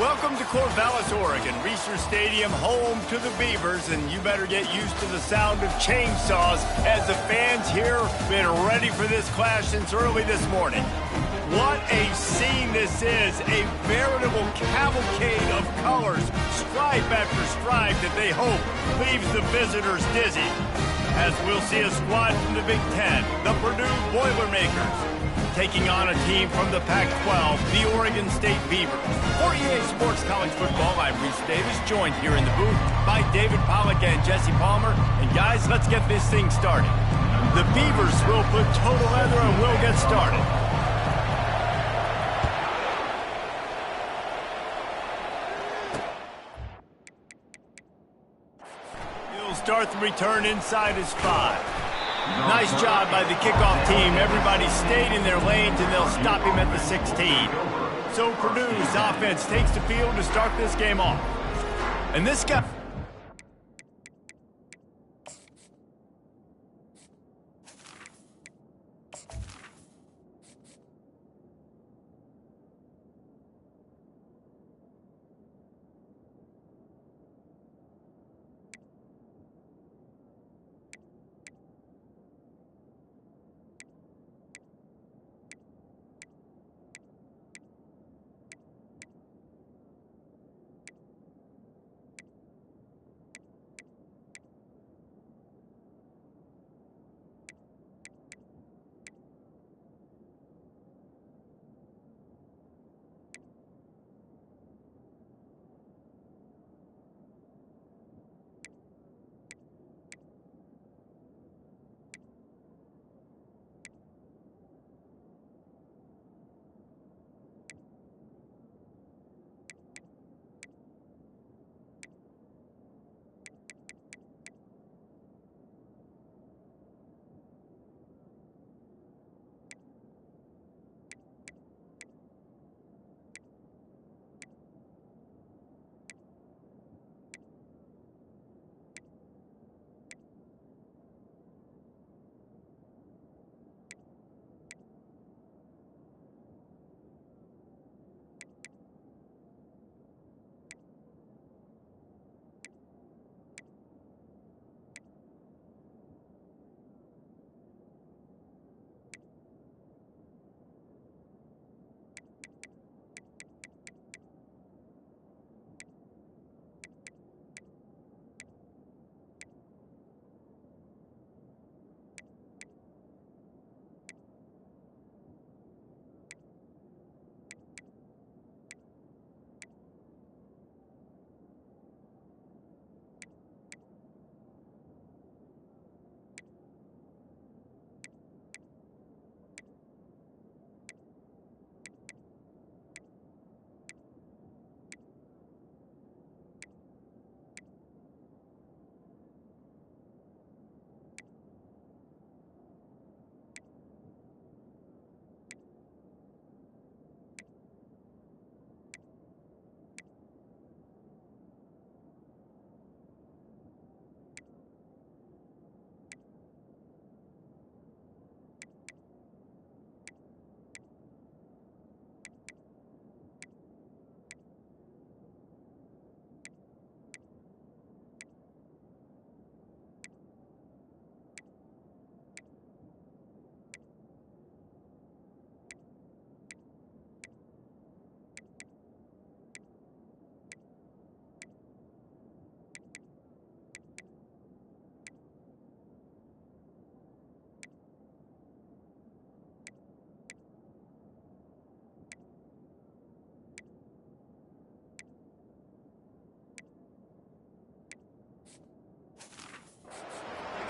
Welcome to Corvallis, Oregon, Reser Stadium, home to the Beavers, and you better get used to the sound of chainsaws as the fans here have been ready for this clash since early this morning. What a scene this is, a veritable cavalcade of colors, stripe after stripe that they hope leaves the visitors dizzy. As we'll see a squad from the Big Ten, the Purdue Boilermakers, taking on a team from the Pac-12, the Oregon State Beavers. For EA Sports College Football, I'm Reese Davis, joined here in the booth by David Pollack and Jesse Palmer. And guys, let's get this thing started. The Beavers will put total leather and we'll get started. He'll start the return inside his 5. Nice job by the kickoff team. Everybody stayed in their lanes, and they'll stop him at the 16. So Purdue's offense takes the field to start this game off. And this guy...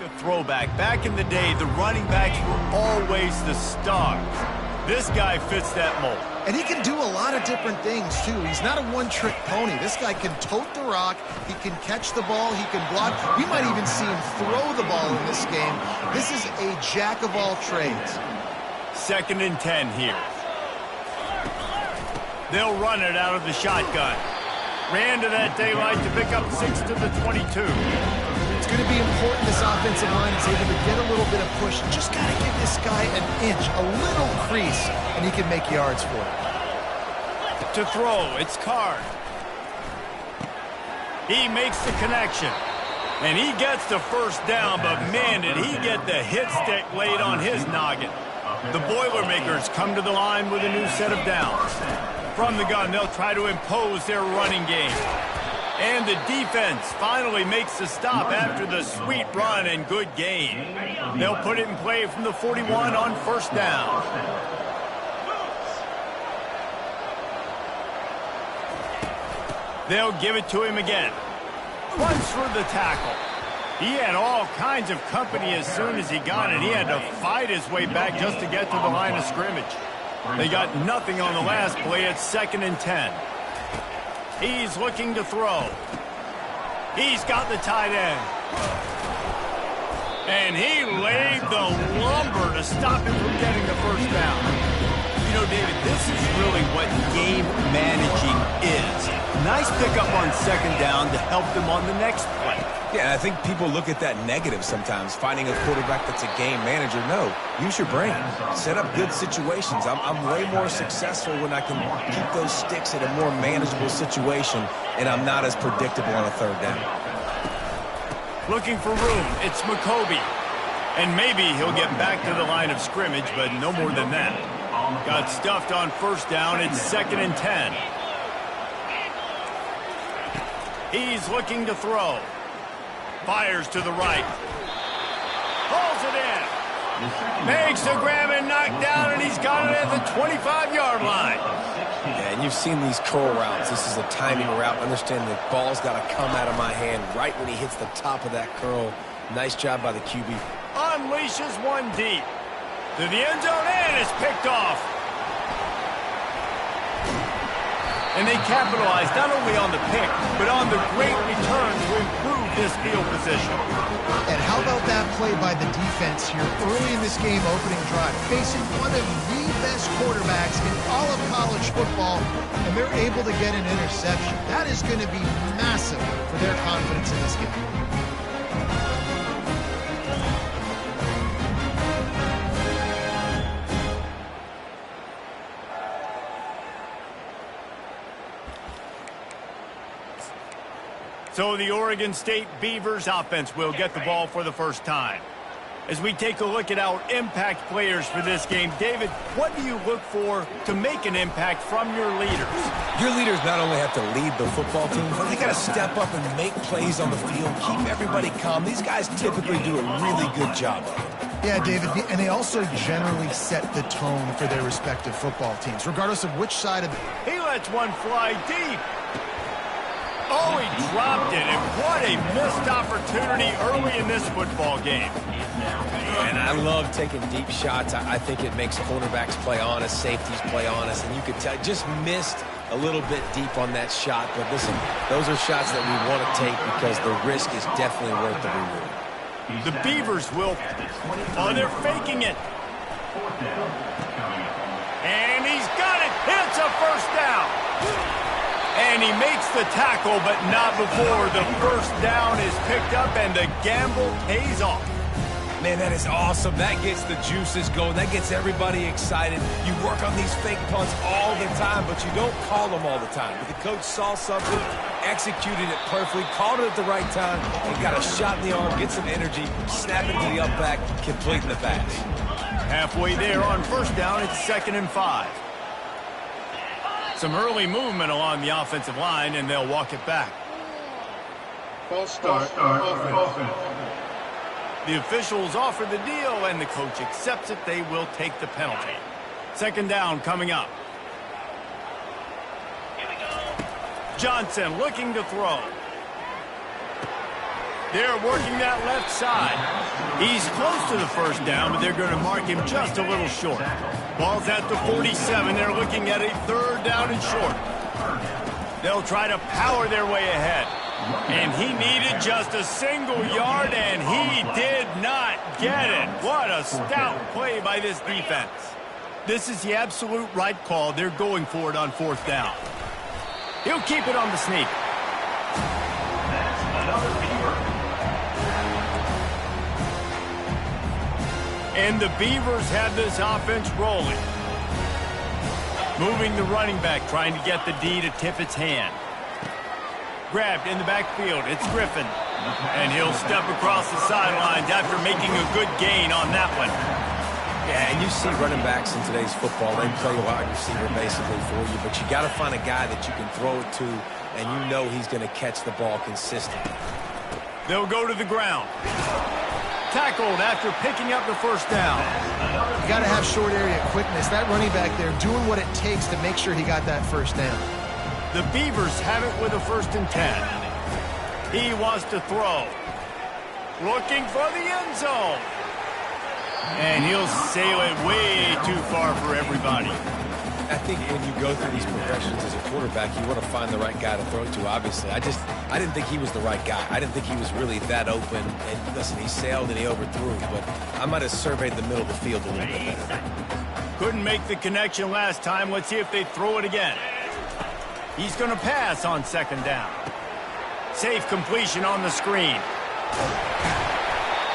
A throwback. Back in the day, the running backs were always the stars. This guy fits that mold. And he can do a lot of different things, too. He's not a one-trick pony. This guy can tote the rock. He can catch the ball. He can block. We might even see him throw the ball in this game. This is a jack of all trades. 2nd and 10 here. They'll run it out of the shotgun. Ran to that daylight to pick up 6 to the 22. It's going to be important this offensive line is able to get a little bit of push. Just got to give this guy an inch, a little crease, and he can make yards for it. to throw. It's Card. He makes the connection. And he gets the first down, but man, did he get the hit stick laid on his noggin. The Boilermakers come to the line with a new set of downs. From the gun, they'll try to impose their running game. And the defense finally makes the stop after the sweet run and good gain. They'll put it in play from the 41 on first down. They'll give it to him again. Runs for the tackle. He had all kinds of company as soon as he got it. He had to fight his way back just to get to the line of scrimmage. They got nothing on the last play. It's 2nd and 10. He's looking to throw. He's got the tight end. And he laid the lumber to stop him from getting the first down. You know, David, this is really what game managing is. Nice pickup on 2nd down to help them on the next play. Yeah, I think people look at that negative sometimes, finding a quarterback that's a game manager. No, use your brain. Set up good situations. I'm way more successful when I can keep those sticks at a more manageable situation, and I'm not as predictable on a 3rd down. Looking for room, it's McCoby. And maybe he'll get back to the line of scrimmage, but no more than that. Got stuffed on first down. It's 2nd and 10. He's looking to throw. Fires to the right. Pulls it in. Makes the grab and knock down, and he's got it at the 25-yard line. Yeah, and you've seen these curl routes. This is a timing route. Understand the ball's got to come out of my hand right when he hits the top of that curl. Nice job by the QB. Unleashes one deep. To the end zone, and it's picked off. And they capitalized not only on the pick, but on the great return to improve this field position. And how about that play by the defense here early in this game opening drive, facing one of the best quarterbacks in all of college football, and they're able to get an interception. That is going to be massive for their confidence in this game. So the Oregon State Beavers offense will get the ball for the first time. As we take a look at our impact players for this game, David, what do you look for to make an impact from your leaders? Your leaders not only have to lead the football team, but they got to step up and make plays on the field, keep everybody calm. These guys typically do a really good job of it. Yeah, David, and they also generally set the tone for their respective football teams, regardless of which side of the... He lets one fly deep. Oh, he dropped it, and what a missed opportunity early in this football game. And I love taking deep shots. I think it makes cornerbacks play honest, safeties play honest, and you could tell just missed a little bit deep on that shot. But listen, those are shots that we want to take because the risk is definitely worth the reward. The Beavers will... Oh, they're faking it. And he's got it. It's a first down. And he makes the tackle, but not before the first down is picked up and the gamble pays off. Man, that is awesome. That gets the juices going. That gets everybody excited. You work on these fake punts all the time, but you don't call them all the time. But the coach saw something, executed it perfectly, called it at the right time, and got a shot in the arm, get some energy, snap it to the up back, completing the pass. Halfway there on first down, it's 2nd and 5. Some early movement along the offensive line, and they'll walk it back. False start. Offense. The officials offer the deal, and the coach accepts it. They will take the penalty. 2nd down coming up. Johnson looking to throw. They're working that left side. He's close to the first down, but they're going to mark him just a little short. Ball's at the 47. They're looking at a 3rd down and short. They'll try to power their way ahead. And he needed just a single yard, and he did not get it. What a stout play by this defense. This is the absolute right call. They're going for it on 4th down. He'll keep it on the sneak. And the Beavers have this offense rolling. Moving the running back, trying to get the D to tip its hand. Grabbed in the backfield. It's Griffin. And he'll step across the sidelines after making a good gain on that one. Yeah, and you see running backs in today's football, they play wide receiver basically for you, but you got to find a guy that you can throw it to, and you know he's going to catch the ball consistently. They'll go to the ground. Tackled after picking up the first down. You got to have short area quickness. That running back there doing what it takes to make sure he got that first down. The Beavers have it with a 1st and 10. He wants to throw. Looking for the end zone. And he'll sail it way too far for everybody. I think when you go through these progressions as a quarterback, you want to find the right guy to throw to, obviously. I didn't think he was the right guy. I didn't think he was really that open. And listen, he sailed and he overthrew, but I might have surveyed the middle of the field a little bit better. Couldn't make the connection last time. Let's see if they throw it again. He's going to pass on 2nd down. Safe completion on the screen.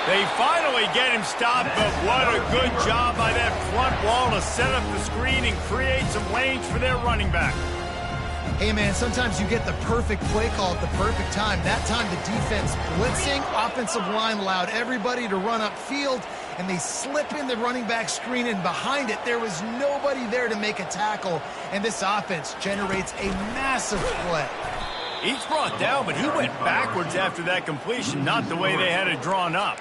They finally get him stopped, but what a good job by that front wall to set up the screen and create some lanes for their running back. Hey, man, sometimes you get the perfect play call at the perfect time. That time the defense blitzing, offensive line allowed everybody to run upfield, and they slip in the running back screen, and behind it there was nobody there to make a tackle, and this offense generates a massive play. He's brought down, but he went backwards after that completion, not the way they had it drawn up.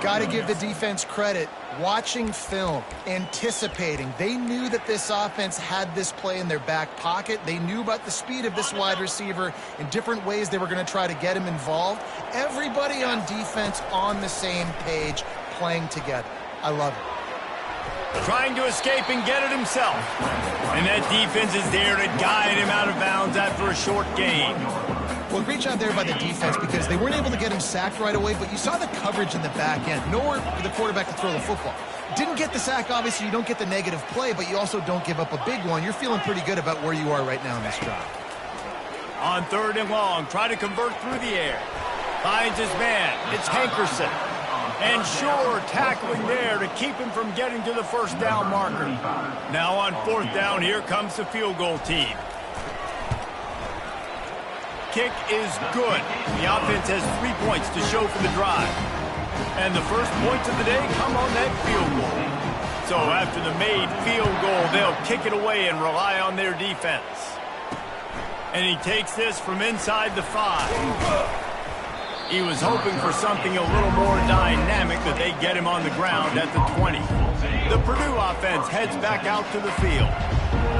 Got to give the defense credit. Watching film, anticipating. They knew that this offense had this play in their back pocket. They knew about the speed of this wide receiver in different ways they were going to try to get him involved. Everybody on defense on the same page, playing together. I love it. Trying to escape and get it himself. And that defense is there to guide him out of bounds after a short gain. Well, great job there by the defense because they weren't able to get him sacked right away, but you saw the coverage in the back end. Nowhere for the quarterback to throw the football. Didn't get the sack, obviously. You don't get the negative play, but you also don't give up a big one. You're feeling pretty good about where you are right now in this drive. On 3rd and long, try to convert through the air. Finds his man. It's Hankerson. And Shore tackling there to keep him from getting to the 1st down marker. Now on 4th down, here comes the field goal team. Kick is good. The offense has 3 points to show for the drive. And the first points of the day come on that field goal. So after the made field goal, they'll kick it away and rely on their defense. And he takes this from inside the 5. He was hoping for something a little more dynamic, that they get him on the ground at the 20. The Purdue offense heads back out to the field.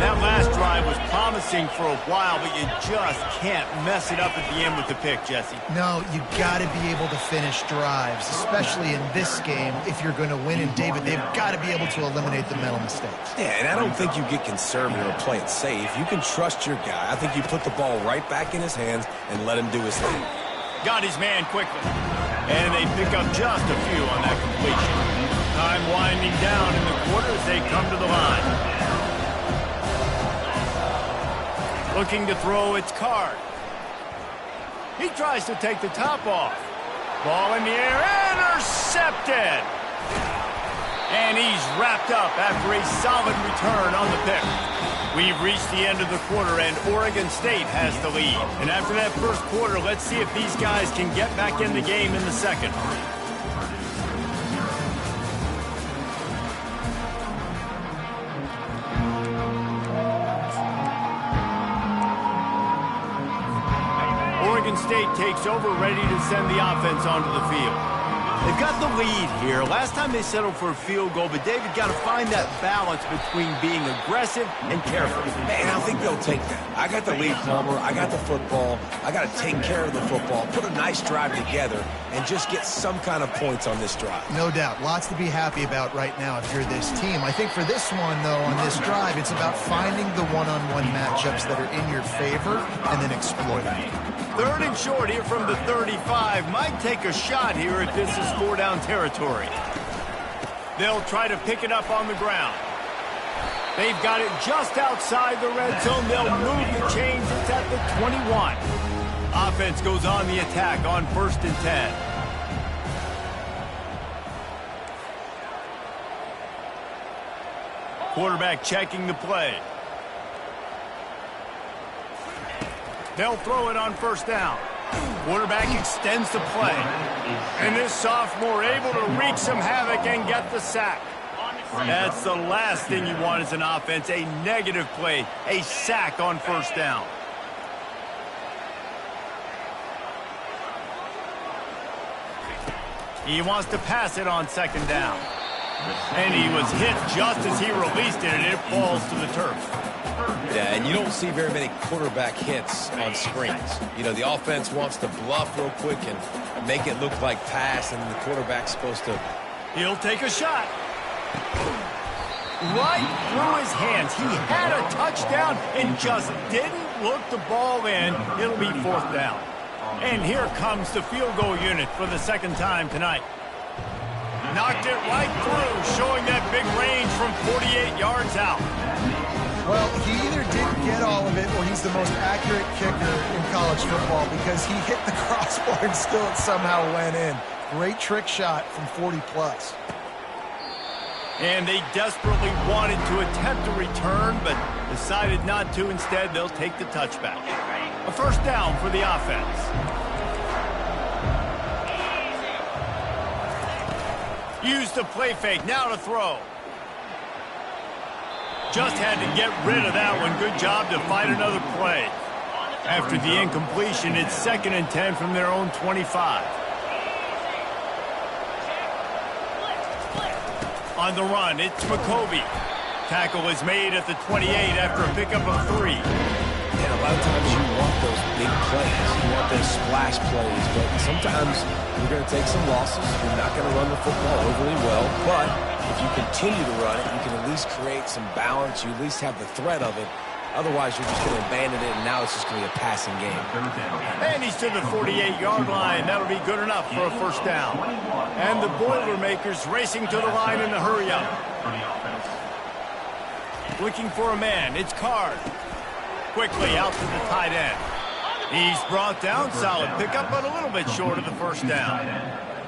That last drive was promising for a while, but you just can't mess it up at the end with the pick, Jesse. No, you got to be able to finish drives, especially in this game if you're going to win. And, David, they've got to be able to eliminate the mental mistakes. Yeah, and I don't think you get conservative or play it safe. You can trust your guy. I think you put the ball right back in his hands and let him do his thing. Got his man quickly. And they pick up just a few on that completion. Time winding down in the quarter as they come to the line. Looking to throw, it's Card. He tries to take the top off. Ball in the air, intercepted! And he's wrapped up after a solid return on the pick. We've reached the end of the quarter, and Oregon State has the lead. And after that first quarter, let's see if these guys can get back in the game in the second. Oregon State takes over, ready to send the offense onto the field. They've got the lead here. Last time they settled for a field goal, but David got to find that balance between being aggressive and careful. Man, I think they'll take that. I got the lead, Palmer. I got the football. I got to take care of the football, put a nice drive together, and just get some kind of points on this drive. No doubt. Lots to be happy about right now if you're this team. I think for this one, though, on this drive, it's about finding the one-on-one matchups that are in your favor and then exploiting it. 3rd and short here from the 35. Might take a shot here if this is 4-down territory. They'll try to pick it up on the ground. They've got it just outside the red zone. They'll move the chains. It's at the 21. Offense goes on the attack on 1st and 10. Quarterback checking the play. They'll throw it on first down. Quarterback extends the play. And this sophomore able to wreak some havoc and get the sack. That's the last thing you want as an offense, a negative play, a sack on first down. He wants to pass it on second down. And he was hit just as he released it, and it falls to the turf. Yeah, and you don't see very many quarterback hits on screens. You know, the offense wants to bluff real quick and make it look like pass, and the quarterback's supposed to... He'll take a shot. Right through his hands. He had a touchdown and just didn't look the ball in. It'll be fourth down. And here comes the field goal unit for the second time tonight. Knocked it right through, showing that big range from 48 yards out. Well, he either didn't get all of it or he's the most accurate kicker in college football because he hit the crossbar and still it somehow went in. Great trick shot from 40-plus. And they desperately wanted to attempt a return, but decided not to. Instead, they'll take the touchback. A first down for the offense. Use the play fake, now to throw. Just had to get rid of that one. Good job to fight another play. After the incompletion, it's 2nd and 10 from their own 25. On the run, it's McCovey. Tackle is made at the 28 after a pickup of 3. And a lot of times you want those big plays. You want those splash plays. But sometimes you're going to take some losses. You're not going to run the football overly well. But if you continue to run it, you can at least create some balance. You at least have the threat of it. Otherwise, you're just going to abandon it, and now it's just going to be a passing game. And he's to the 48-yard line. That'll be good enough for a first down. And the Boilermakers racing to the line in a hurry-up. Looking for a man. It's Card. Quickly out to the tight end. He's brought down. Solid pickup, but a little bit short of the first down.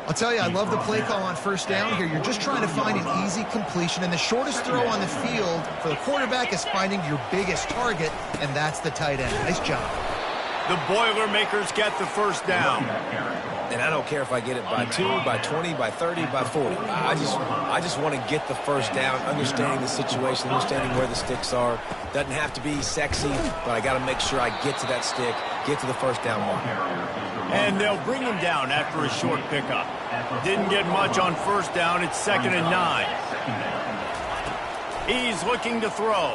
I'll tell you, I love the play call on first down here. You're just trying to find an easy completion, and the shortest throw on the field for the quarterback is finding your biggest target, and that's the tight end. Nice job. The Boilermakers get the first down. And I don't care if I get it by 2, by 20, by 30, by 40. I just want to get the first down, understanding the situation, understanding where the sticks are. Doesn't have to be sexy, but I got to make sure I get to that stick, get to the first down mark. And they'll bring him down after a short pickup. Didn't get much on first down. It's 2nd and 9. He's looking to throw.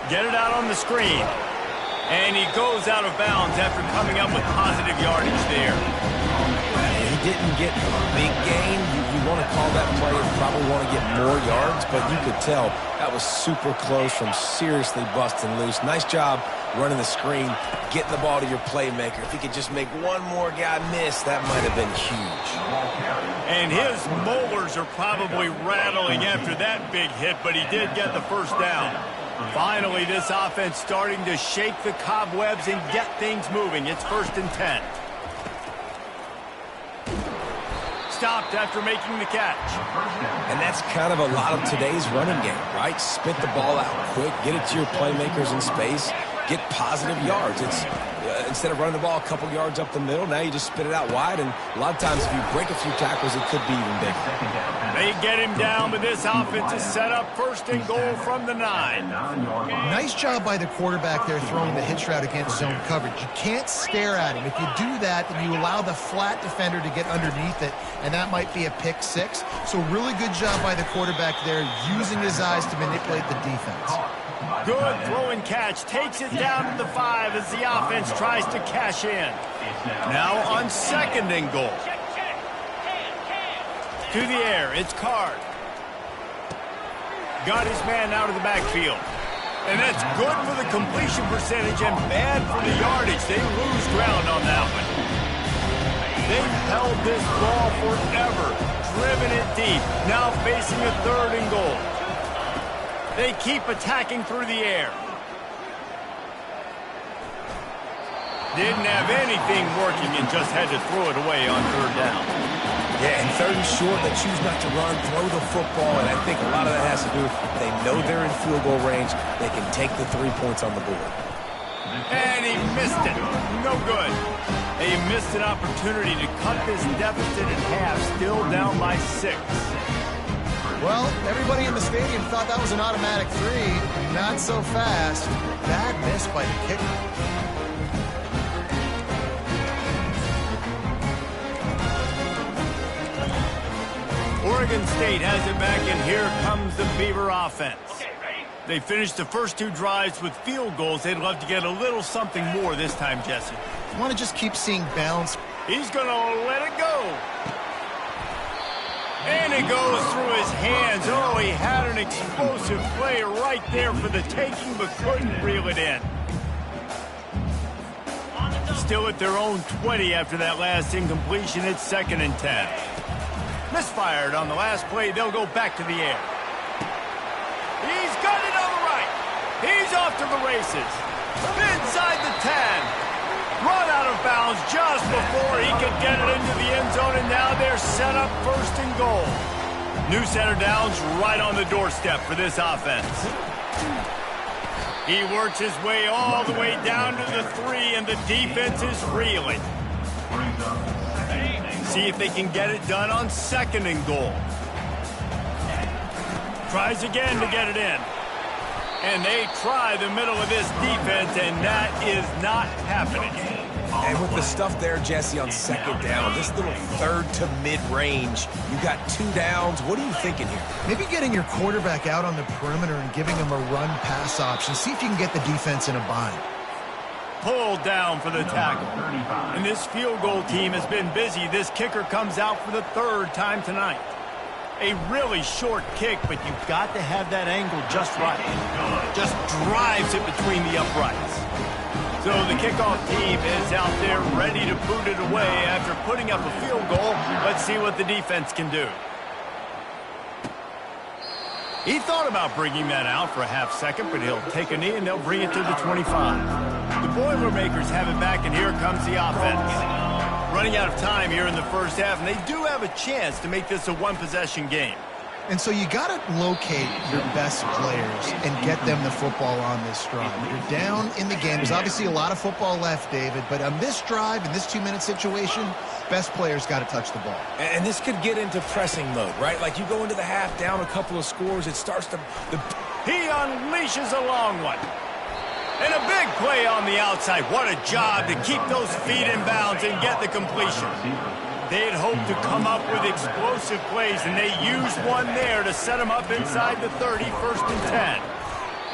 Get it out on the screen. And he goes out of bounds after coming up with positive yardage there. He didn't get a big gain. You want to call that play and probably want to get more yards, but you could tell that was super close from seriously busting loose. Nice job running the screen, getting the ball to your playmaker. If he could just make one more guy miss, that might have been huge. And his molars are probably rattling after that big hit, but he did get the first down. Finally, this offense starting to shake the cobwebs and get things moving. It's 1st and 10. Stopped after making the catch. And that's kind of a lot of today's running game, right? Spit the ball out quick, get it to your playmakers in space, get positive yards. It's instead of running the ball a couple yards up the middle, now you just spit it out wide, and a lot of times if you break a few tackles, it could be even bigger. They get him down, but this offense is set up 1st and goal from the 9. Nice job by the quarterback there throwing the hitch route against zone coverage. You can't stare at him. If you do that, then you allow the flat defender to get underneath it, and that might be a pick 6. So really good job by the quarterback there, using his eyes to manipulate the defense. Good throw and catch. Takes it down to the 5 as the offense tries to cash in. Now on 2nd and goal. To the air, it's Card. Got his man out of the backfield. And that's good for the completion percentage and bad for the yardage. They lose ground on that one. They've held this ball forever, driven it deep, now facing a 3rd and goal. They keep attacking through the air. Didn't have anything working and just had to throw it away on 3rd down. Yeah, and 3rd and short, they choose not to run, throw the football, and I think a lot of that has to do with they know they're in field goal range. They can take the 3 points on the board. And he missed it. No good. He missed an opportunity to cut this deficit in half, still down by 6. Well, everybody in the stadium thought that was an automatic 3. Not so fast. Bad miss by the kicker. Oregon State has it back, and here comes the Beaver offense. They finished the first 2 drives with field goals. They'd love to get a little something more this time, Jesse. You want to just keep seeing balance. He's going to let it go. And it goes through his hands. Oh, he had an explosive play right there for the taking, but couldn't reel it in. Still at their own 20 after that last incompletion. It's 2nd and 10. Misfired on the last play. They'll go back to the air. He's got it on the right. He's off to the races. Inside the 10. Run out of bounds just before he could get it into the end zone, and now they're set up 1st and goal. New center downs right on the doorstep for this offense. He works his way all the way down to the 3, and the defense is reeling. See if they can get it done on 2nd and goal. Tries again to get it in. And they try the middle of this defense, and that is not happening. And with the stuff there, Jesse, on 2nd down, this little 3rd to mid-range, you got 2 downs. What are you thinking here? Maybe getting your quarterback out on the perimeter and giving him a run-pass option. See if you can get the defense in a bind. Pulled down for the tackle. And this field goal team has been busy. This kicker comes out for the 3rd time tonight. A really short kick, but you've got to have that angle just right. Just drives it between the uprights. So the kickoff team is out there ready to boot it away after putting up a field goal. Let's see what the defense can do. He thought about bringing that out for a half second, but he'll take a knee and they'll bring it to the 25. The Boilermakers have it back, and here comes the offense. Running out of time here in the first half, and they do have a chance to make this a 1-possession game. And so you got to locate your best players and get them the football on this drive. You're down in the game. There's obviously a lot of football left, David, but on this drive, in this 2-minute situation, best players got to touch the ball. And this could get into pressing mode, right? Like you go into the half down a couple of scores, it starts to... He unleashes a long one. And a big play on the outside. What a job to keep those feet in bounds and get the completion. They had hoped to come up with explosive plays, and they used one there to set them up inside the 30, 1st and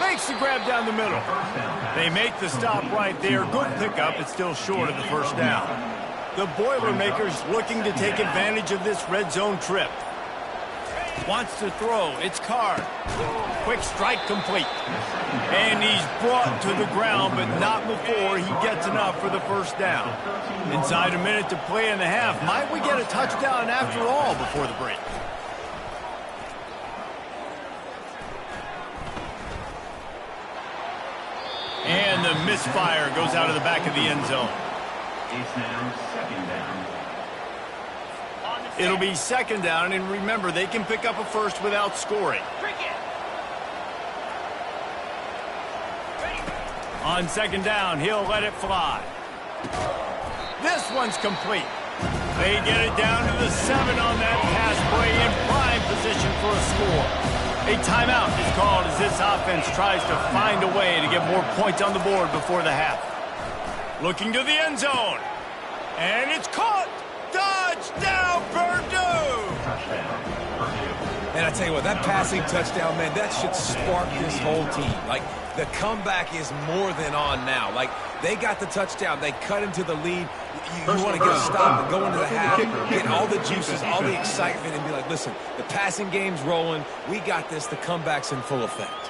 10. Makes the grab down the middle. They make the stop right there. Good pickup. It's still short of the 1st down. The Boilermakers looking to take advantage of this red zone trip. Wants to throw. It's Card. Quick strike complete. And he's brought to the ground, but not before he gets enough for the 1st down. Inside a minute to play in the half. Might we get a touchdown after all before the break? And the misfire goes out of the back of the end zone. It's now 2nd down. It'll be 2nd down, and remember, they can pick up a 1st without scoring. On 2nd down, he'll let it fly. This one's complete. They get it down to the 7 on that pass play in prime position for a score. A timeout is called as this offense tries to find a way to get more points on the board before the half. Looking to the end zone. And it's caught. Touchdown, Purdue! And I tell you what, that passing touchdown, man, that should spark this whole team. Like, the comeback is more than on now. Like, they got the touchdown. They cut into the lead. You want to get a stop and go into the half, get all the juices, all the excitement, and be like, listen, the passing game's rolling. We got this. The comeback's in full effect.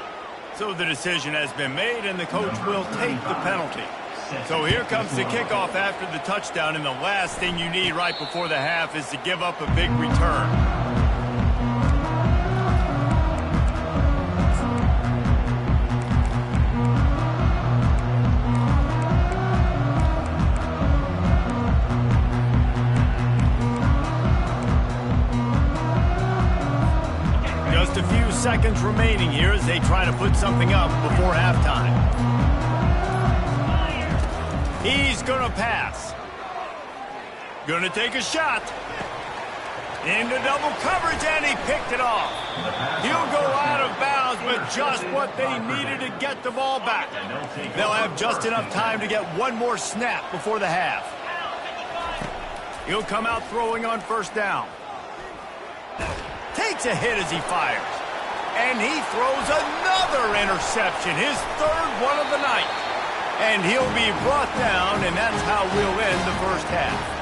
So the decision has been made, and the coach will take the penalty. So here comes the kickoff after the touchdown, and the last thing you need right before the half is to give up a big return. Just a few seconds remaining here as they try to put something up before halftime. He's going to pass. Going to take a shot. Into double coverage, and he picked it off. He'll go out of bounds, but just what they needed to get the ball back. They'll have just enough time to get one more snap before the half. He'll come out throwing on first down. Takes a hit as he fires. And he throws another interception, his third one of the night. And he'll be brought down, and that's how we'll end the first half.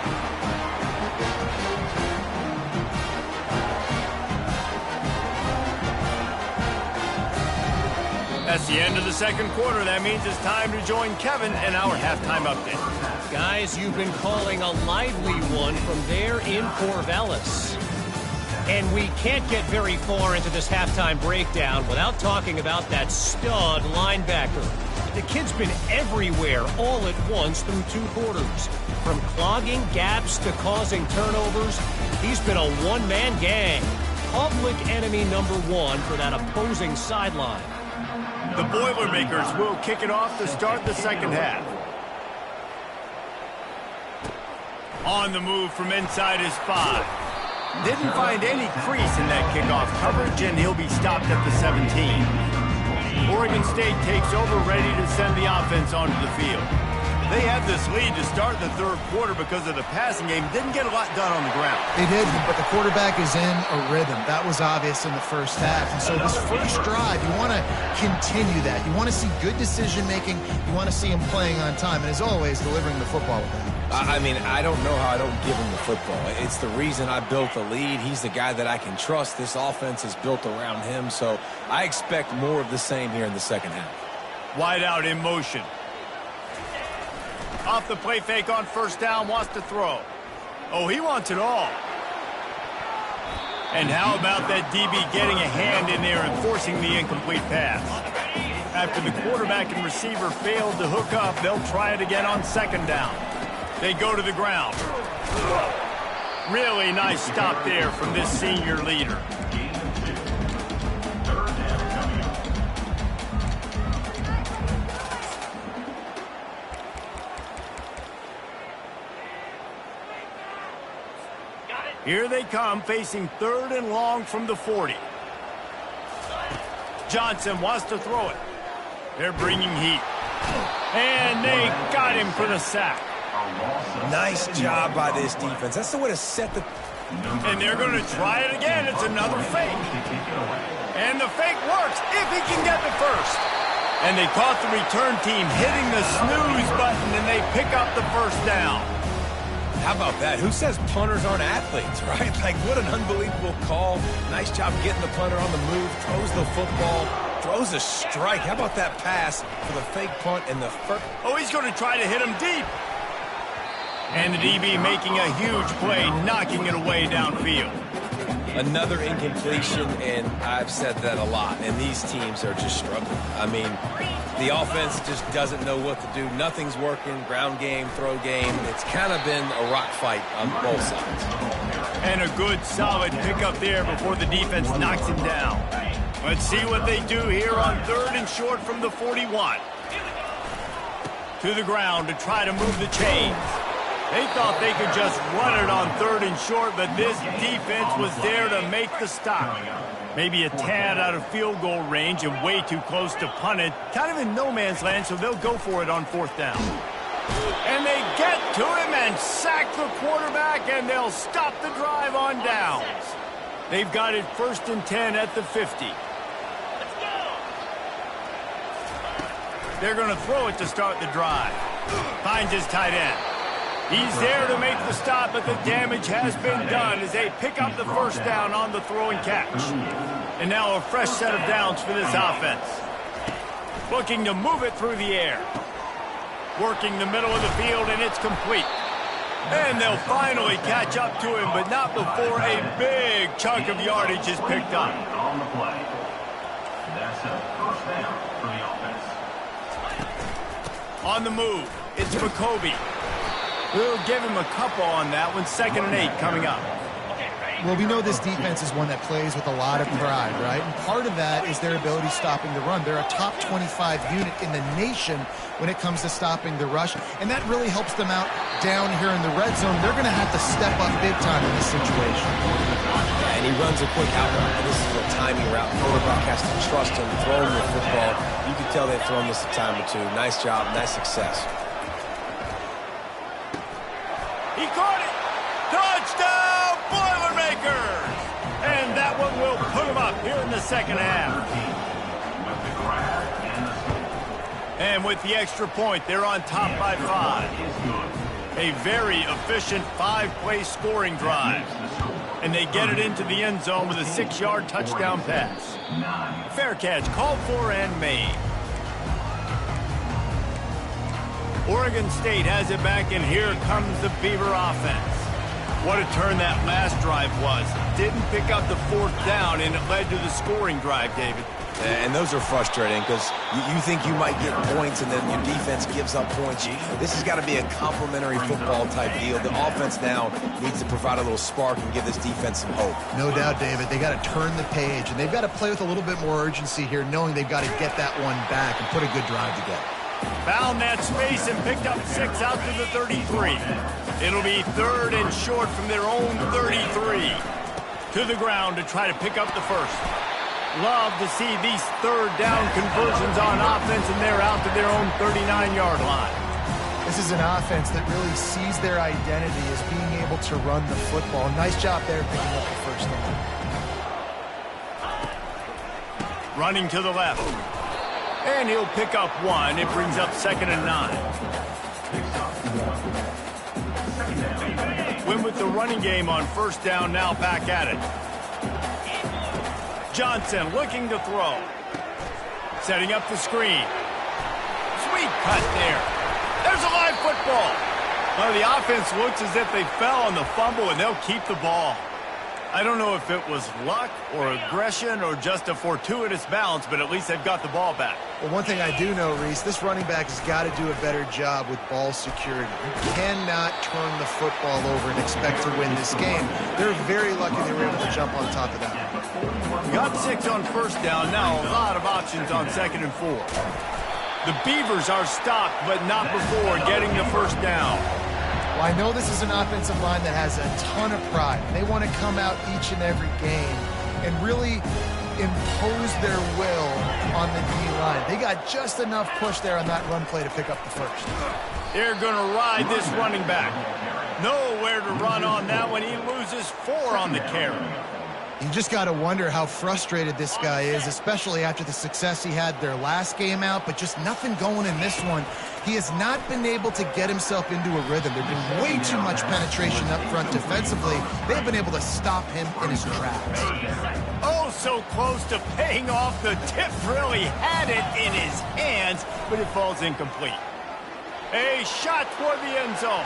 That's the end of the second quarter. That means it's time to join Kevin in our halftime update. Guys, you've been calling a lively one from there in Corvallis. And we can't get very far into this halftime breakdown without talking about that stud linebacker. The kid's been everywhere all at once through 2 quarters. From clogging gaps to causing turnovers, he's been a one-man gang. Public enemy number 1 for that opposing sideline. The Boilermakers will kick it off to start the second half. On the move from inside his 5. Didn't find any crease in that kickoff coverage, and he'll be stopped at the 17. Oregon State takes over, ready to send the offense onto the field. They had this lead to start the third quarter because of the passing game. Didn't get a lot done on the ground. They didn't, but the quarterback is in a rhythm. That was obvious in the first half. And so this first drive, you want to continue that. You want to see good decision-making. You want to see him playing on time. And as always, delivering the football with that. I mean, I don't know how I don't give him the football. It's the reason I built the lead. He's the guy that I can trust. This offense is built around him. So I expect more of the same here in the second half. Wide out in motion. Off the play fake on first down, wants to throw. Oh, he wants it all. And how about that DB getting a hand in there and forcing the incomplete pass? After the quarterback and receiver failed to hook up, they'll try it again on second down. They go to the ground. Really nice stop there from this senior leader. Here they come, facing third and long from the 40. Johnson wants to throw it. They're bringing heat. And they got him for the sack. Nice job by this defense. That's the way to set the... And they're going to try it again. It's another fake. And the fake works if he can get the first. And they caught the return team hitting the snooze button, and they pick up the first down. How about that? Who says punters aren't athletes, right? Like, what an unbelievable call. Nice job getting the punter on the move, throws the football, throws a strike. How about that pass for the fake punt and the first? Oh, he's going to try to hit him deep. And the DB making a huge play, knocking it away downfield. Another incompletion, and I've said that a lot, and these teams are just struggling. I mean, the offense just doesn't know what to do. Nothing's working, ground game, throw game. It's kind of been a rock fight on both sides. And a good, solid pickup there before the defense knocks him down. Let's see what they do here on third and short from the 41. To the ground to try to move the chains. They thought they could just run it on third and short, but this defense was there to make the stop. Maybe a tad out of field goal range and way too close to punt it. Kind of in no man's land, so they'll go for it on fourth down. And they get to him and sack the quarterback, and they'll stop the drive on downs. They've got it 1st and 10 at the 50. They're going to throw it to start the drive. Finds his tight end. He's there to make the stop, but the damage has been done as they pick up the first down on the throw and catch. And now a fresh set of downs for this offense. Looking to move it through the air. Working the middle of the field, and it's complete. And they'll finally catch up to him, but not before a big chunk of yardage is picked up. On the play. That's a first down for the offense. On the move, it's McCoby. We'll give him a couple on that one. 2nd and 8 coming up. Well, we know this defense is one that plays with a lot of pride, right? And part of that is their ability stopping the run. They're a top 25 unit in the nation when it comes to stopping the rush, and that really helps them out down here in the red zone. They're going to have to step up big time in this situation. And he runs a quick out route. This is a timing route. The quarterback has to trust him, throw him the football. You can tell they've thrown this a time or two. Nice job, nice success. He caught it! Touchdown, Boilermakers! And that one will put him up here in the second half. And with the extra point, they're on top by 5. A very efficient 5-play scoring drive. And they get it into the end zone with a 6-yard touchdown pass. Fair catch called for and made. Oregon State has it back, and here comes the Beaver offense. What a turn that last drive was. Didn't pick up the 4th down, and it led to the scoring drive, David. And those are frustrating because you think you might get points and then your defense gives up points. This has got to be a complementary football type deal. The offense now needs to provide a little spark and give this defense some hope. No doubt, David. They got to turn the page, and they've got to play with a little bit more urgency here, knowing they've got to get that one back and put a good drive together. Found that space and picked up 6 out to the 33. It'll be 3rd and short from their own 33. To the ground to try to pick up the first. Love to see these 3rd down conversions on offense, and they're out to their own 39-yard line. This is an offense that really sees their identity as being able to run the football. Nice job there picking up the first down. Running to the left. And he'll pick up 1. It brings up 2nd and 9. Win with the running game on 1st down, now back at it. Johnson looking to throw. Setting up the screen. Sweet cut there. There's a live football. Well, the offense looks as if they fell on the fumble, and they'll keep the ball. I don't know if it was luck or aggression or just a fortuitous bounce, but at least they've got the ball back. Well, one thing I do know, Reese, this running back has got to do a better job with ball security. You cannot turn the football over and expect to win this game. They're very lucky they were able to jump on top of that. Got 6 on 1st down. Now a lot of options on 2nd and 4. The Beavers are stopped, but not before getting the 1st down. Well, I know this is an offensive line that has a ton of pride. They want to come out each and every game and really impose their will on the D-line. They got just enough push there on that run play to pick up the first. They're going to ride this running back. Nowhere to run on that one. He loses 4 on the carry. You just got to wonder how frustrated this guy is, especially after the success he had their last game out, but just nothing going in this one. He has not been able to get himself into a rhythm. There's been way too much penetration up front defensively. They've been able to stop him in his tracks. Oh, so close to paying off. The tip really had it in his hands, but it falls incomplete. A shot toward the end zone.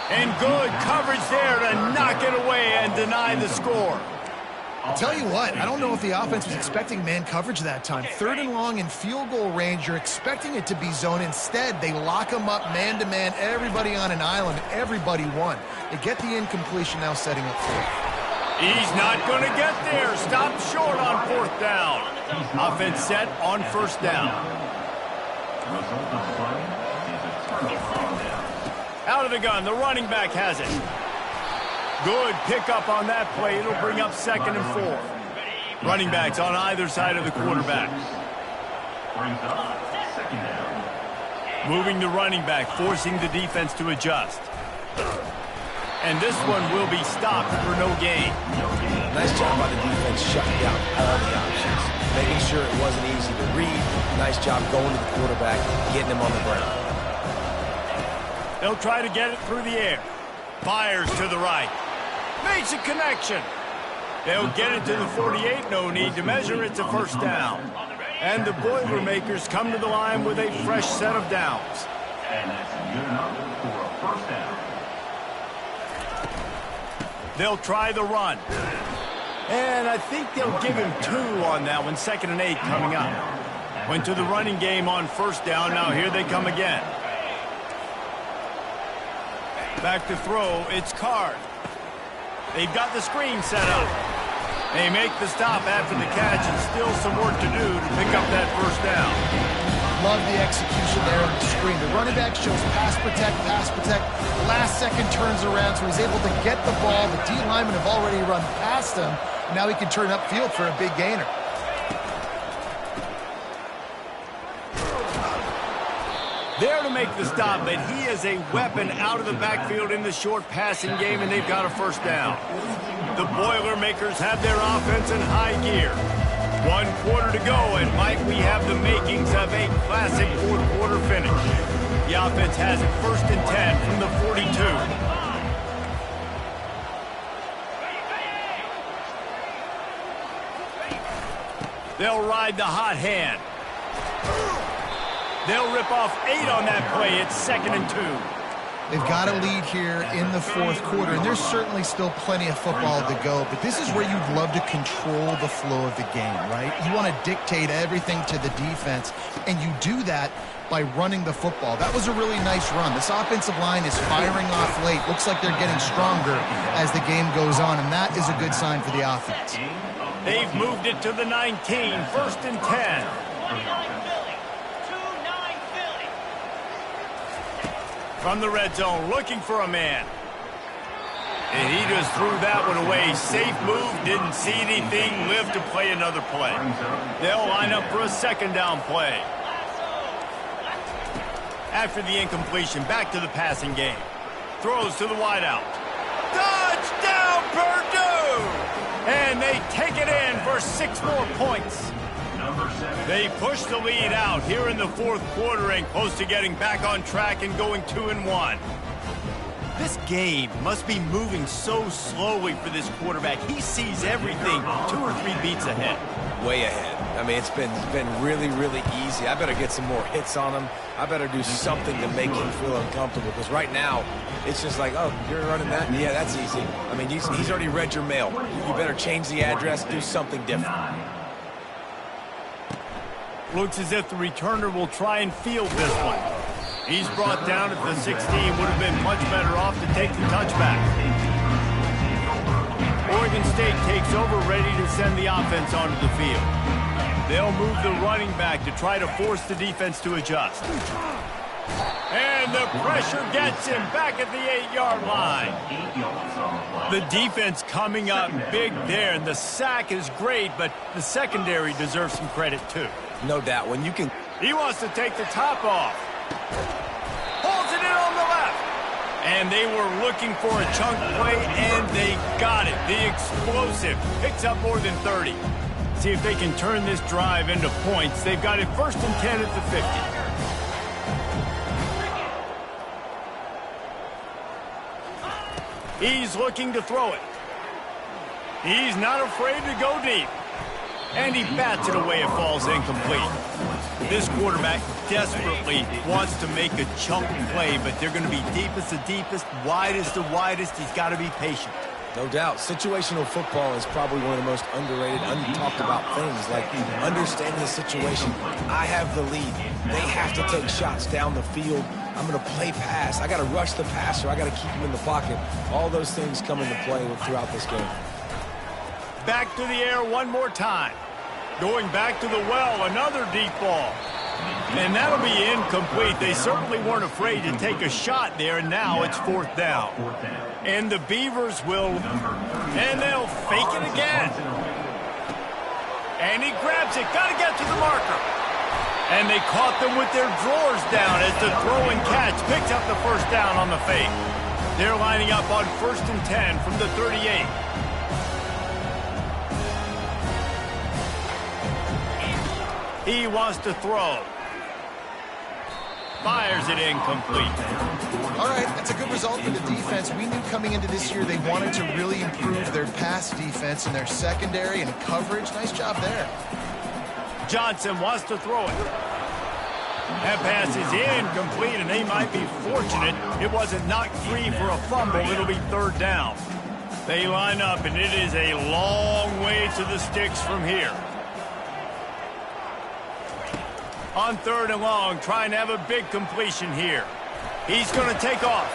And good coverage there to knock it away and deny the score. I'll tell you what, I don't know if the offense was expecting man coverage that time. 3rd and long in field goal range, you're expecting it to be zone. Instead, they lock them up man-to-man, everybody on an island, everybody won. They get the incompletion, now setting up 4th. He's not going to get there. Stopped short on 4th down. Offense set on 1st down. Out of the gun, the running back has it. Good pickup on that play. It'll bring up 2nd and 4. Running backs on either side of the quarterback. Moving the running back, forcing the defense to adjust. And this one will be stopped for no gain. Nice job by the defense shutting down all the options. Making sure it wasn't easy to read. Nice job going to the quarterback, getting him on the ground. They'll try to get it through the air. Fires to the right. Makes a connection. They'll get it to the 48. No need to measure. It's a 1st down. And the Boilermakers come to the line with a fresh set of downs. And that's good enough for a 1st down. They'll try the run. And I think they'll give him 2 on that one. 2nd and 8 coming up. Went to the running game on 1st down. Now here they come again. Back to throw. It's Card. They've got the screen set up. They make the stop after the catch, and still some work to do to pick up that first down. Love the execution there on the screen. The running back shows pass protect. Last second turns around, so he's able to get the ball. The D linemen have already run past him. Now he can turn upfield for a big gainer. There to make the stop, but he is a weapon out of the backfield in the short passing game, and they've got a first down. The Boilermakers have their offense in high gear. 1 quarter to go, and might we have the makings of a classic fourth-quarter finish. The offense has it 1st and 10 from the 42. They'll ride the hot hand. They'll rip off 8 on that play. It's 2nd and 2. They've got a lead here in the 4th quarter, and there's certainly still plenty of football to go, but this is where you'd love to control the flow of the game, right? You want to dictate everything to the defense, and you do that by running the football. That was a really nice run. This offensive line is firing off late. Looks like they're getting stronger as the game goes on, and that is a good sign for the offense. They've moved it to the 19, 1st and 10. From the red zone, looking for a man. And he just threw that one away. Safe move, didn't see anything, lived to play another play. They'll line up for a 2nd down play. After the incompletion, back to the passing game. Throws to the wideout. Touchdown, Purdue! And they take it in for 6 more points. They push the lead out here in the 4th quarter and close to getting back on track and going 2-1. This game must be moving so slowly for this quarterback. He sees everything 2 or 3 beats ahead. Way ahead. I mean, it's been really, really easy. I better get some more hits on him. I better do something to make him feel uncomfortable, because right now, it's just like, oh, you're running that? Yeah, that's easy. I mean, he's already read your mail. You better change the address, do something different. Looks as if the returner will try and field this one. He's brought down at the 16. Would have been much better off to take the touchback. Oregon State takes over, ready to send the offense onto the field. They'll move the running back to try to force the defense to adjust. And the pressure gets him back at the 8-yard line. The defense coming up big there, and the sack is great, but the secondary deserves some credit too. No doubt. When you can... He wants to take the top off. Holds it in on the left. And they were looking for a chunk play, and they got it. The explosive picks up more than 30. See if they can turn this drive into points. They've got it 1st and 10 at the 50. He's looking to throw it. He's not afraid to go deep. And he bats it away. It falls incomplete. This quarterback desperately wants to make a chunk play, but they're going to be deepest to deepest, widest to widest. He's got to be patient. No doubt. Situational football is probably one of the most underrated, untalked about things, like understanding the situation. I have the lead. They have to take shots down the field. I'm going to play pass. I got to rush the passer. I got to keep him in the pocket. All those things come into play throughout this game. Back to the air one more time. Going back to the well, another deep ball. And that'll be incomplete. They certainly weren't afraid to take a shot there, and now it's 4th down. And the Beavers will, and they'll fake it again. And he grabs it, got to get to the marker. And they caught them with their drawers down as the throw and catch picked up the 1st down on the fake. They're lining up on 1st and 10 from the 38. He wants to throw. Fires it incomplete. All right, that's a good result for the defense. We knew coming into this year they wanted to really improve their pass defense and their secondary and coverage. Nice job there. Johnson wants to throw it. That pass is incomplete, and they might be fortunate it wasn't knocked free for a fumble. It'll be 3rd down. They line up, and it is a long way to the sticks from here. On 3rd and long, trying to have a big completion here. He's going to take off.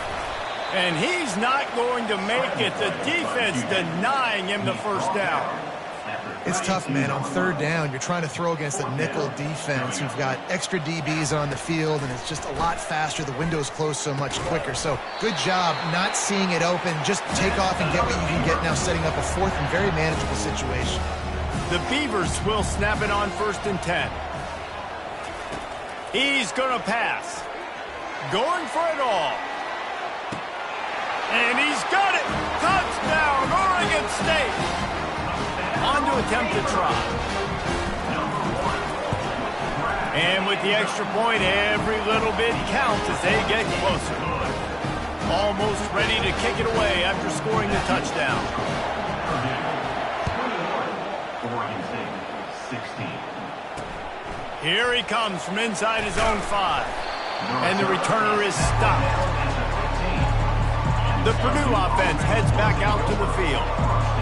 And he's not going to make it. The defense denying him the first down. It's tough, man. On third down, you're trying to throw against a nickel defense who've got extra DBs on the field, and it's just a lot faster. The window's closed so much quicker. So good job not seeing it open. Just take off and get what you can get now, setting up a fourth and very manageable situation. The Beavers will snap it on 1st and 10. He's going to pass. Going for it all. And he's got it. Touchdown, Oregon State. On to attempt to try. And with the extra point, every little bit counts as they get closer. Almost ready to kick it away after scoring the touchdown. Oregon State, 16. Here he comes from inside his own 5. And the returner is stopped. The Purdue offense heads back out to the field.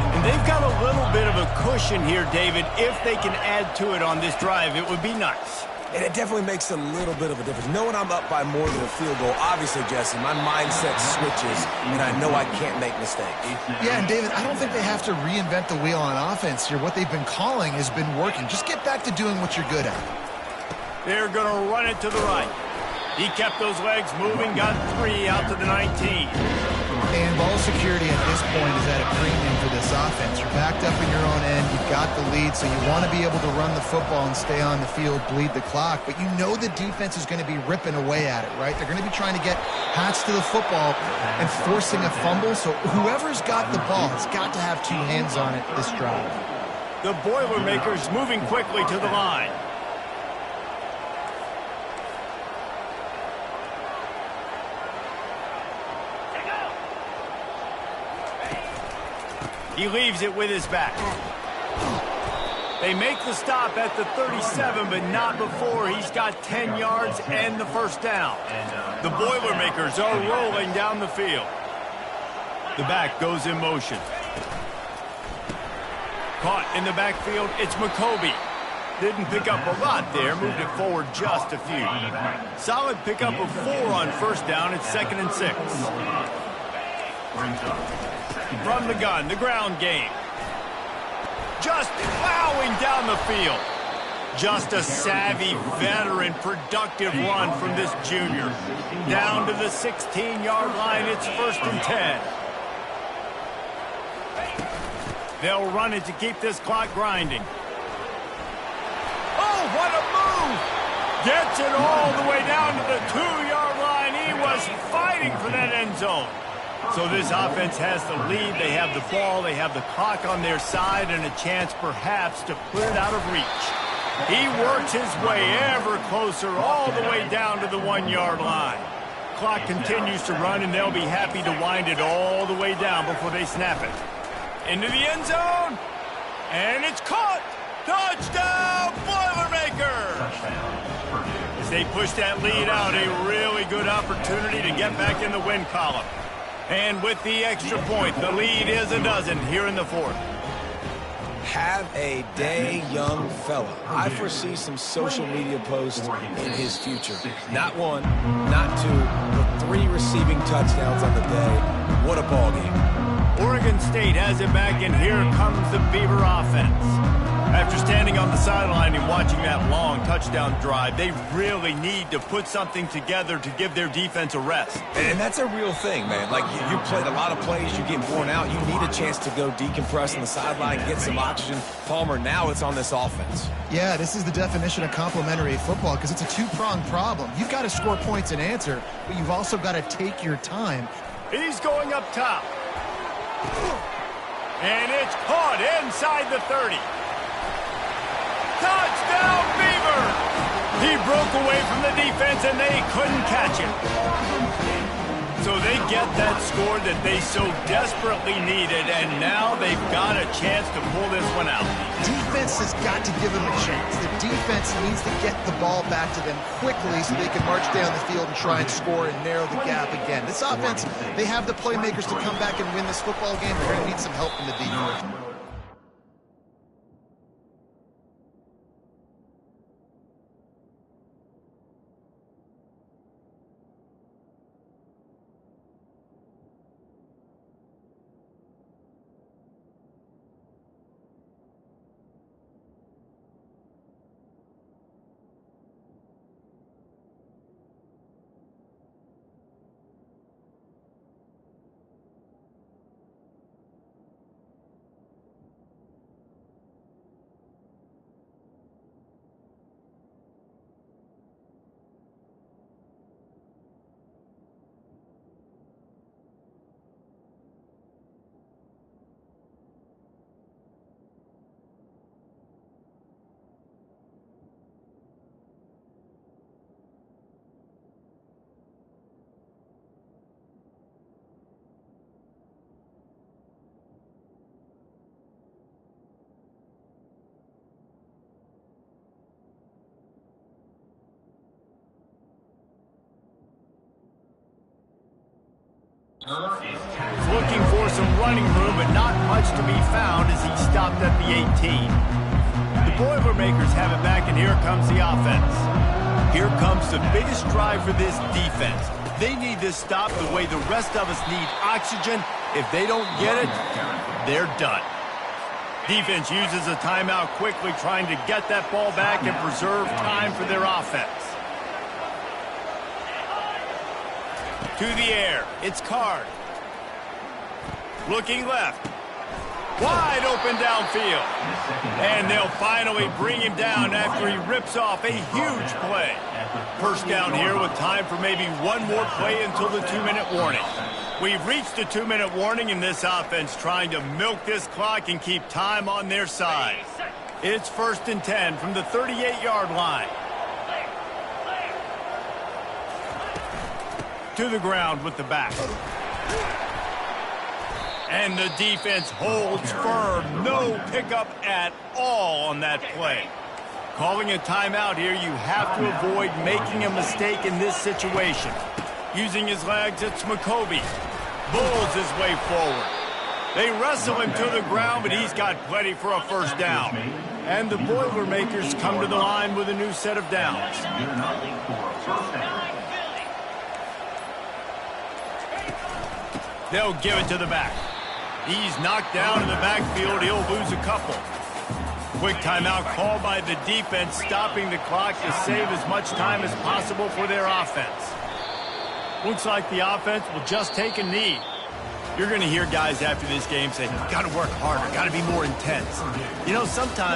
And they've got a little bit of a cushion here, David. If they can add to it on this drive, it would be nice. And it definitely makes a little bit of a difference. Knowing I'm up by more than a field goal, obviously, Jesse, my mindset switches, and I know I can't make mistakes. Yeah, and David, I don't think they have to reinvent the wheel on offense here. What they've been calling has been working. Just get back to doing what you're good at. They're going to run it to the right. He kept those legs moving, got 3 out to the 19. And ball security at this point is at a premium for this offense. You're backed up in your own end. You've got the lead, so you want to be able to run the football and stay on the field, bleed the clock. But you know the defense is going to be ripping away at it, right? They're going to be trying to get hats to the football and forcing a fumble. So whoever's got the ball has got to have 2 hands on it this drive. The Boilermakers moving quickly to the line. He leaves it with his back. They make the stop at the 37, but not before he's got 10 yards and the first down. The Boilermakers are rolling down the field. The back goes in motion. Caught in the backfield, it's McCoby. Didn't pick up a lot there, moved it forward just a few. Solid pickup of 4 on first down, it's 2nd and 6. From the gun, the ground game. Just plowing down the field. Just a savvy, veteran, productive run from this junior. Down to the 16-yard line, it's 1st and 10. They'll run it to keep this clock grinding. Oh, what a move! Gets it all the way down to the 2-yard line. He was fighting for that end zone. So this offense has the lead. They have the ball. They have the clock on their side and a chance perhaps to put it out of reach. He works his way ever closer all the way down to the 1-yard line. Clock continues to run, and they'll be happy to wind it all the way down before they snap it. Into the end zone, and it's caught. Touchdown, Boilermakers! As they push that lead out, a really good opportunity to get back in the win column. And with the extra point, the lead is a dozen here in the 4th. Have a day, young fella. I foresee some social media posts in his future. Not 1, not 2, but 3 receiving touchdowns on the day. What a ball game. Oregon State has it back, and here comes the Beaver offense. After standing on the sideline and watching that long touchdown drive, they really need to put something together to give their defense a rest. And that's a real thing, man. Like, you played a lot of plays, you get worn out, you need a chance to go decompress on the sideline, get some oxygen. Palmer, now it's on this offense. Yeah, this is the definition of complementary football because it's a 2-pronged problem. You've got to score points and answer, but you've also got to take your time. He's going up top. And it's caught inside the 30. Touchdown, Beaver! He broke away from the defense, and they couldn't catch him. So they get that score that they so desperately needed, and now they've got a chance to pull this one out. Defense has got to give them a chance. The defense needs to get the ball back to them quickly so they can march down the field and try and score and narrow the gap again. This offense, they have the playmakers to come back and win this football game. They're going to need some help from the defense. He's looking for some running room, but not much to be found as he stopped at the 18. The Boilermakers have it back, and here comes the offense. Here comes the biggest drive for this defense. They need this stop the way the rest of us need oxygen. If they don't get it, they're done. Defense uses a timeout quickly, trying to get that ball back and preserve time for their offense. To the air, it's Card. Looking left. Wide open downfield. And they'll finally bring him down after he rips off a huge play. First down here with time for maybe one more play until the 2-minute warning. We've reached the 2-minute warning, and this offense trying to milk this clock and keep time on their side. It's 1st and 10 from the 38-yard line. To the ground with the back. And the defense holds firm. No pickup at all on that play. Calling a timeout here, you have to avoid making a mistake in this situation. Using his legs, it's McCovey. Bulls his way forward. They wrestle him to the ground, but he's got plenty for a first down. And the Boilermakers come to the line with a new set of downs. They'll give it to the back. He's knocked down in the backfield. He'll lose a couple. Quick timeout called by the defense, stopping the clock to save as much time as possible for their offense. Looks like the offense will just take a knee. You're going to hear guys after this game say, got to work harder, got to be more intense. You know, sometimes